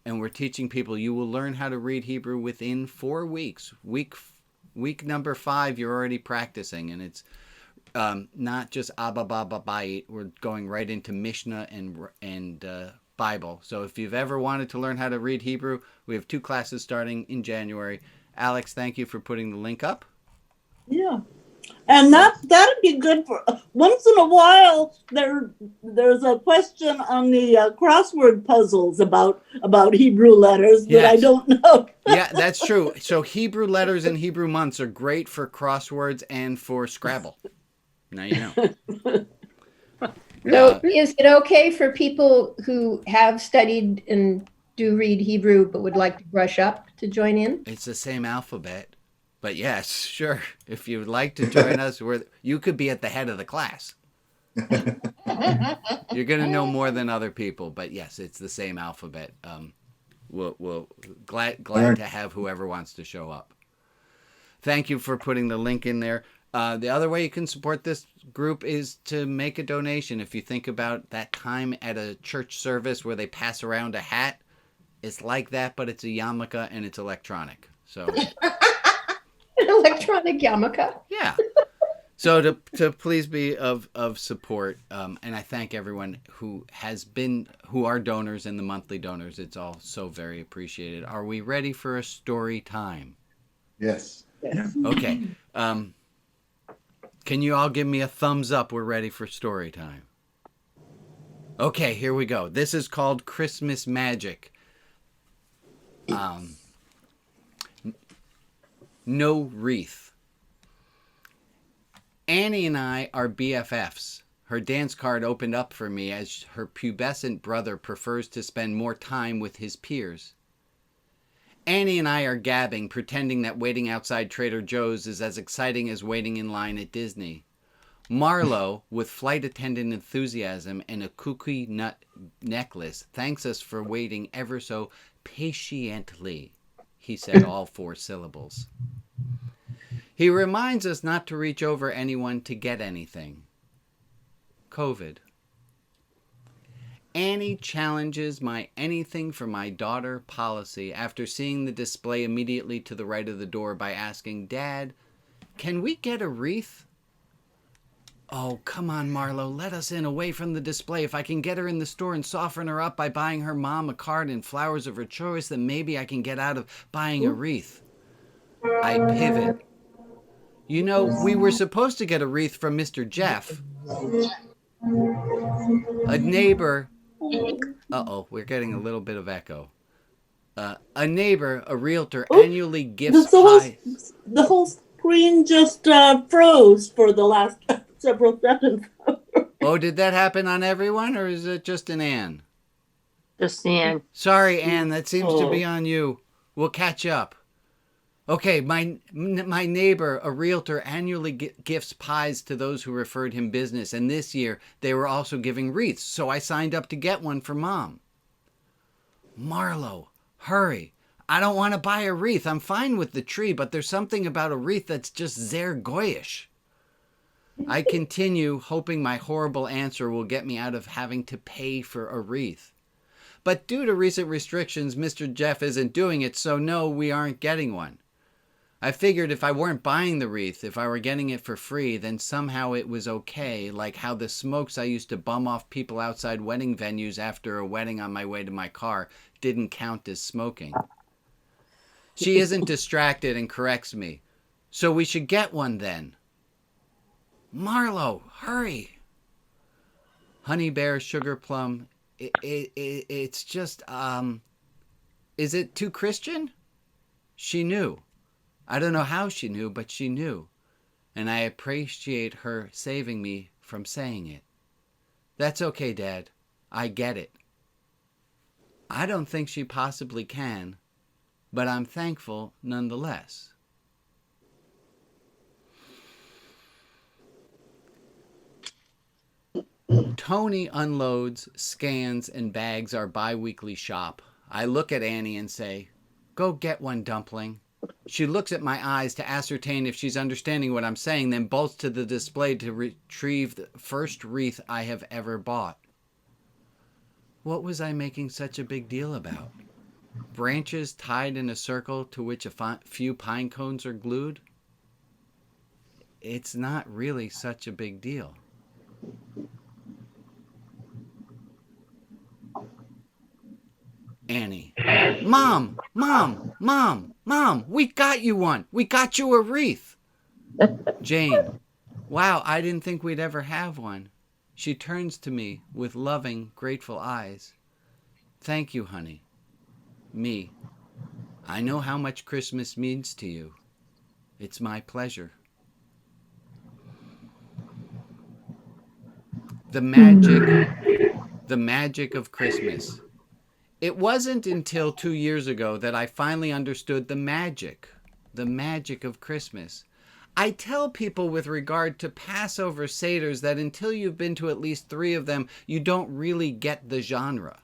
And we're teaching people. You will learn how to read Hebrew within 4 weeks. Week number 5, you're already practicing. And it's not just Abba Baba Bayit. We're going right into Mishnah and Bible. So if you've ever wanted to learn how to read Hebrew, we have 2 classes starting in January. Alex, thank you for putting the link up. Yeah. And that'd be good for once in a while. There's a question on the crossword puzzles about Hebrew letters that I don't know. Yeah, that's true. So Hebrew letters and Hebrew months are great for crosswords and for Scrabble. Now you know. So is it okay for people who have studied and do read Hebrew but would like to brush up to join in? It's the same alphabet. But yes, sure. If you would like to join us, you could be at the head of the class. You're going to know more than other people, but yes, it's the same alphabet. We'll glad to have whoever wants to show up. Thank you for putting the link in there. The other way you can support this group is to make a donation. If you think about that time at a church service where they pass around a hat, it's like that, but it's a yarmulke and it's electronic. So an electronic yarmulke. Yeah. So to please be of support, and I thank everyone who are donors and the monthly donors. It's all so very appreciated. Are we ready for a story time? Yes. Okay. Can you all give me a thumbs up? We're ready for story time. Okay, here we go. This is called Christmas Magic. No wreath. Annie and I are BFFs. Her dance card opened up for me as her pubescent brother prefers to spend more time with his peers. Annie and I are gabbing, pretending that waiting outside Trader Joe's is as exciting as waiting in line at Disney. Marlo, with flight attendant enthusiasm and a cookie nut necklace, thanks us for waiting ever so patiently. He said all 4 syllables. He reminds us not to reach over anyone to get anything. COVID. Annie challenges my anything for my daughter policy after seeing the display immediately to the right of the door by asking, Dad, can we get a wreath? Oh, come on, Marlo, let us in away from the display. If I can get her in the store and soften her up by buying her mom a card and flowers of her choice, then maybe I can get out of buying a wreath. I pivot. You know, we were supposed to get a wreath from Mr. Jeff. A neighbor... Uh-oh, we're getting a little bit of echo. A neighbor, a realtor, annually gifts pies. The whole screen just froze for the last several seconds. Oh, did that happen on everyone, or is it just an Ann? Just Ann. Sorry, Ann, that seems to be on you. We'll catch up. Okay, my neighbor, a realtor, annually gifts pies to those who referred him business, and this year they were also giving wreaths, so I signed up to get one for Mom. Marlo, hurry. I don't want to buy a wreath. I'm fine with the tree, but there's something about a wreath that's just sehr goyish. I continue, hoping my horrible answer will get me out of having to pay for a wreath. But due to recent restrictions, Mr. Jeff isn't doing it, so no, we aren't getting one. I figured if I weren't buying the wreath, if I were getting it for free, then somehow it was okay, like how the smokes I used to bum off people outside wedding venues after a wedding on my way to my car didn't count as smoking. She isn't distracted and corrects me. So we should get one then. Marlo, hurry. Honey Bear, Sugar Plum, it's just, is it too Christian? She knew. I don't know how she knew, but she knew. And I appreciate her saving me from saying it. That's okay, Dad. I get it. I don't think she possibly can, but I'm thankful nonetheless. Tony unloads, scans, and bags our bi-weekly shop. I look at Annie and say, "Go get one, Dumpling." She looks at my eyes to ascertain if she's understanding what I'm saying, then bolts to the display to retrieve the first wreath I have ever bought. What was I making such a big deal about? Branches tied in a circle to which a few pine cones are glued? It's not really such a big deal. Annie. Mom, Mom, Mom, Mom, we got you one. We got you a wreath. Jane. Wow, I didn't think we'd ever have one. She turns to me with loving, grateful eyes. Thank you, honey. Me. I know how much Christmas means to you. It's my pleasure. The magic of Christmas. It wasn't until 2 years ago that I finally understood the magic of Christmas. I tell people with regard to Passover Seders that until you've been to at least 3 of them, you don't really get the genre.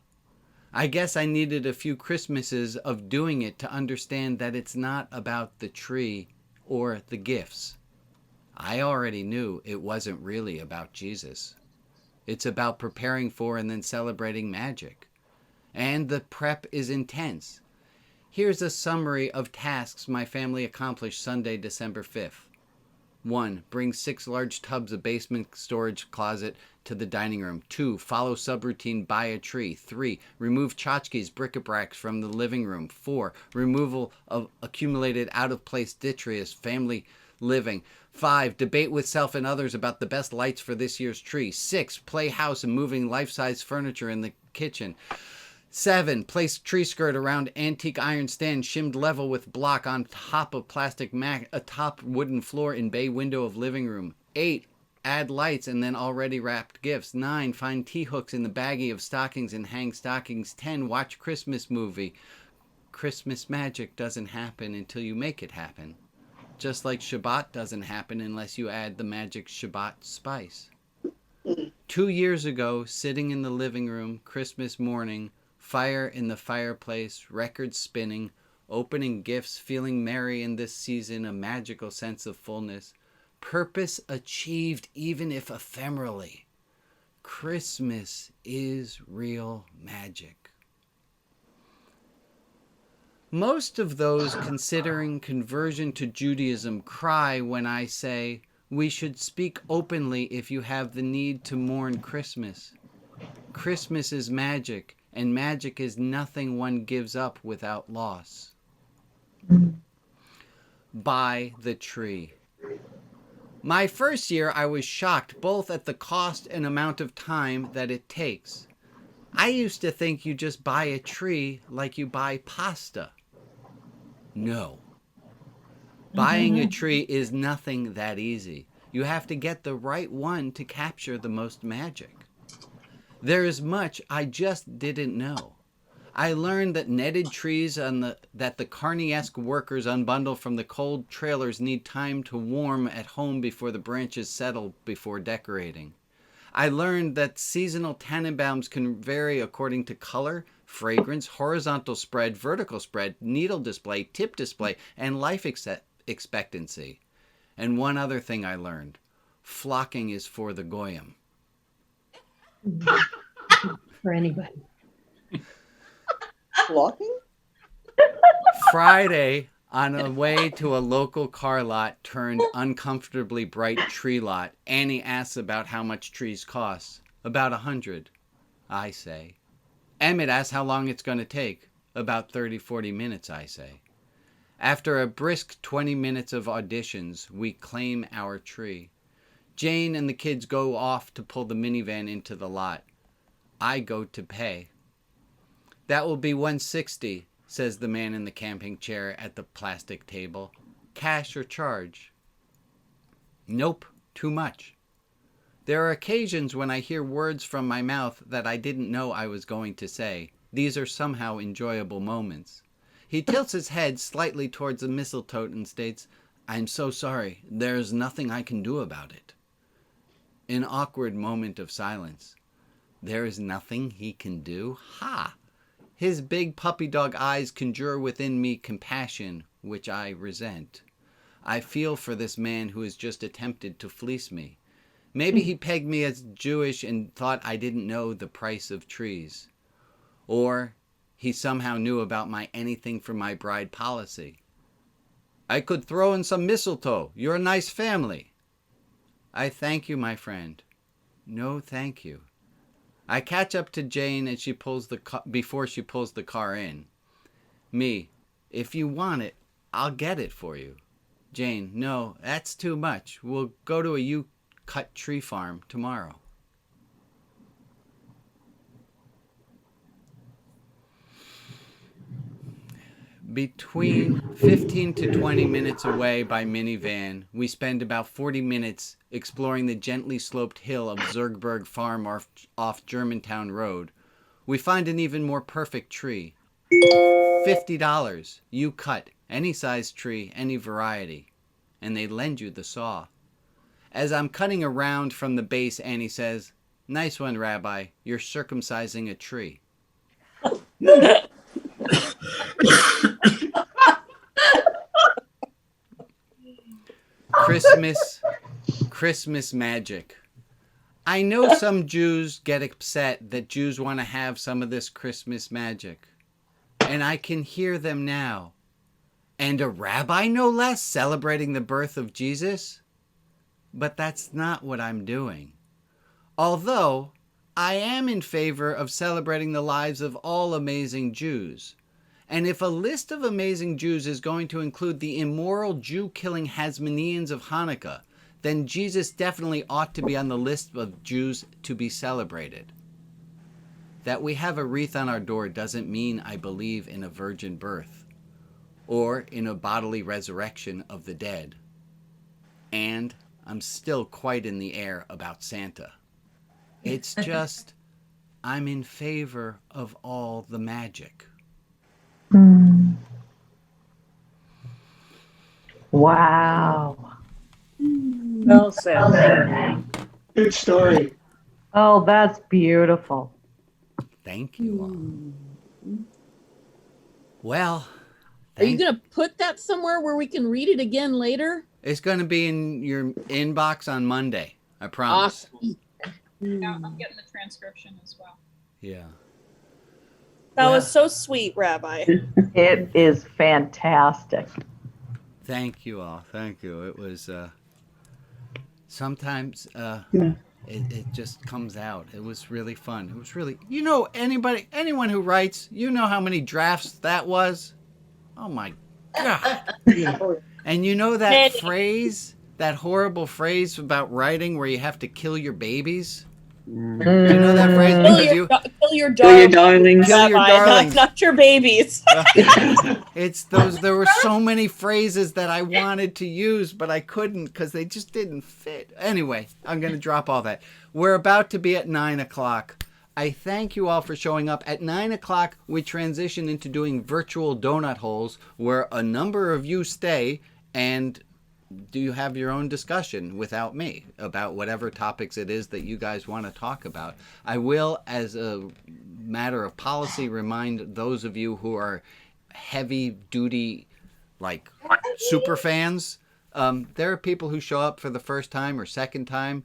I guess I needed a few Christmases of doing it to understand that it's not about the tree or the gifts. I already knew it wasn't really about Jesus. It's about preparing for and then celebrating magic. And the prep is intense. Here's a summary of tasks my family accomplished Sunday, December 5th. 1. Bring 6 large tubs of basement storage closet to the dining room. 2. Follow subroutine buy a tree. 3. Remove tchotchkes, bric-a-bracs from the living room. 4. Removal of accumulated out-of-place detritus, family living. 5. Debate with self and others about the best lights for this year's tree. 6. Play house and moving life-size furniture in the kitchen. 7. Place tree skirt around antique iron stand shimmed level with block on top of plastic mat atop wooden floor in bay window of living room. 8. Add lights and then already wrapped gifts. 9. Find T-hooks in the baggie of stockings and hang stockings. 10. Watch Christmas movie. Christmas magic doesn't happen until you make it happen. Just like Shabbat doesn't happen unless you add the magic Shabbat spice. 2 years ago, sitting in the living room, Christmas morning, fire in the fireplace, records spinning, opening gifts, feeling merry in this season, a magical sense of fullness. Purpose achieved even if ephemerally. Christmas is real magic. Most of those considering conversion to Judaism cry when I say, we should speak openly if you have the need to mourn Christmas. Christmas is magic, and magic is nothing one gives up without loss. Buy the tree. My first year, I was shocked both at the cost and amount of time that it takes. I used to think you just buy a tree like you buy pasta. No. Buying a tree is nothing that easy. You have to get the right one to capture the most magic. There is much I just didn't know. I learned that netted trees that the Carney-esque workers unbundle from the cold trailers need time to warm at home before the branches settle before decorating. I learned that seasonal Tannenbaums can vary according to color, fragrance, horizontal spread, vertical spread, needle display, tip display, and life expectancy. And one other thing I learned. Flocking is for the goyim. For anybody. Flocking? Friday, on a way to a local car lot turned uncomfortably bright tree lot, Annie asks about how much trees cost. About 100, I say. Emmett asks how long it's going to take. About 30-40 minutes, I say. After a brisk 20 minutes of auditions, we claim our tree. Jane and the kids go off to pull the minivan into the lot. I go to pay. That will be $160, says the man in the camping chair at the plastic table. Cash or charge? Nope, too much. There are occasions when I hear words from my mouth that I didn't know I was going to say. These are somehow enjoyable moments. He tilts his head slightly towards the mistletoe and states, I'm so sorry, there's nothing I can do about it. An awkward moment of silence. There is nothing he can do? Ha! His big puppy dog eyes conjure within me compassion, which I resent. I feel for this man who has just attempted to fleece me. Maybe he pegged me as Jewish and thought I didn't know the price of trees. Or he somehow knew about my anything for my bride policy. I could throw in some mistletoe. You're a nice family. I thank you, my friend. No, thank you. I catch up to Jane as before she pulls the car in. Me, if you want it, I'll get it for you. Jane, no, that's too much. We'll go to a you-cut tree farm tomorrow. Between 15 to 20 minutes away by minivan, we spend about 40 minutes exploring the gently sloped hill of Zergberg Farm off Germantown Road. We find an even more perfect tree. $50. You cut. Any size tree, any variety. and they lend you the saw. As I'm cutting around from the base, Annie says, "Nice one, Rabbi. You're circumcising a tree." Christmas magic. I know some Jews get upset that Jews want to have some of this Christmas magic. And I can hear them now. And a rabbi, no less, celebrating the birth of Jesus? But that's not what I'm doing. Although I am in favor of celebrating the lives of all amazing Jews. And if a list of amazing Jews is going to include the immoral Jew-killing Hasmoneans of Hanukkah, then Jesus definitely ought to be on the list of Jews to be celebrated. That we have a wreath on our door doesn't mean I believe in a virgin birth or in a bodily resurrection of the dead. And I'm still quite in the air about Santa. It's just, I'm in favor of all the magic. Wow. Well said. Good story. Oh, that's beautiful. Thank you all. Well, are you going to put that somewhere where we can read it again later? It's going to be in your inbox on Monday. I promise. Awesome. Yeah, I'm getting the transcription as well. Yeah. That was so sweet, Rabbi. It is fantastic. Thank you all. Thank you. It was sometimes it just comes out. It was really fun. It was really, anyone who writes, how many drafts that was? Oh my God. And that phrase, that horrible phrase about writing where you have to kill your babies? You know that phrase? Kill your darlings. Kill your darlings. Not your babies. There were so many phrases that I wanted to use, but I couldn't because they just didn't fit. Anyway, I'm going to drop all that. We're about to be at 9 o'clock. I thank you all for showing up. At 9 o'clock, we transition into doing virtual donut holes where a number of you stay and do you have your own discussion without me about whatever topics it is that you guys want to talk about. I will, as a matter of policy, remind those of you who are heavy-duty, super fans. There are people who show up for the first time or second time.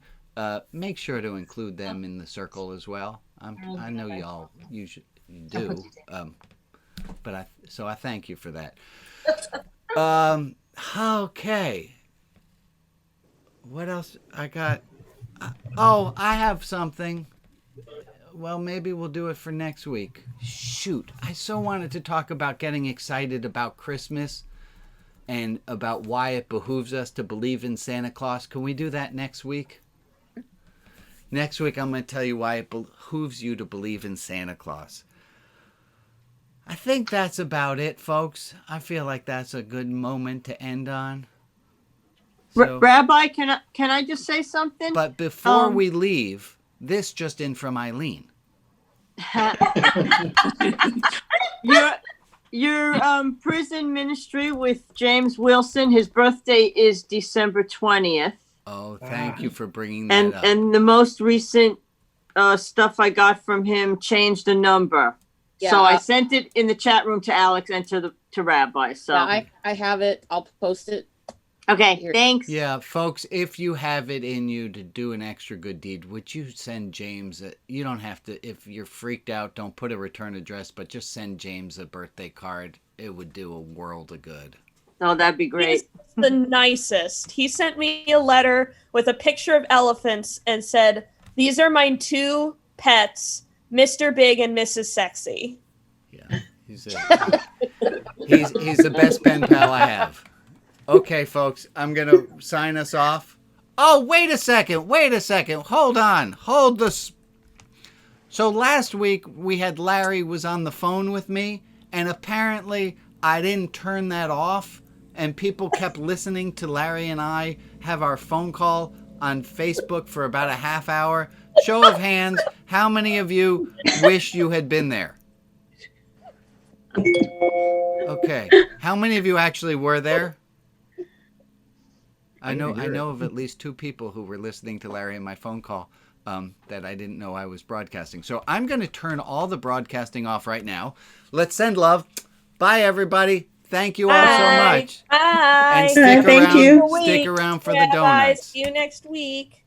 Make sure to include them in the circle as well. I know y'all you do, but I thank you for that. Okay. What else I got? I have something. Well, maybe we'll do it for next week. Shoot, I so wanted to talk about getting excited about Christmas and about why it behooves us to believe in Santa Claus. Can we do that next week? Next week, I'm going to tell you why it behooves you to believe in Santa Claus. I think that's about it, folks. I feel like that's a good moment to end on. So, Rabbi, can I just say something? But before we leave, this just in from Eileen. Your prison ministry with James Wilson, his birthday is December 20th. Oh, thank you for bringing that up. And the most recent stuff I got from him changed the number. Yeah. So I sent it in the chat room to Alex and to Rabbi. So yeah, I have it. I'll post it. Okay, thanks. Yeah, folks, if you have it in you to do an extra good deed, would you send James you don't have to, if you're freaked out, don't put a return address, but just send James a birthday card. It would do a world of good. Oh, that'd be great. He's the nicest. He sent me a letter with a picture of elephants and said, "These are my two pets, Mr. Big and Mrs. Sexy." Yeah, he's the best pen pal I have. Okay, folks, I'm going to sign us off. Oh, wait a second. Hold on. Hold this. So last week we had Larry was on the phone with me, and apparently I didn't turn that off, and people kept listening to Larry and I have our phone call on Facebook for about a half hour. Show of hands, how many of you wish you had been there? Okay. How many of you actually were there? I know of at least 2 people who were listening to Larry and my phone call that I didn't know I was broadcasting. So I'm going to turn all the broadcasting off right now. Let's send love. Bye, everybody. Thank you all so much. Bye. And stick Thank around, you. stick around for Yeah, the donuts. Guys, see you next week.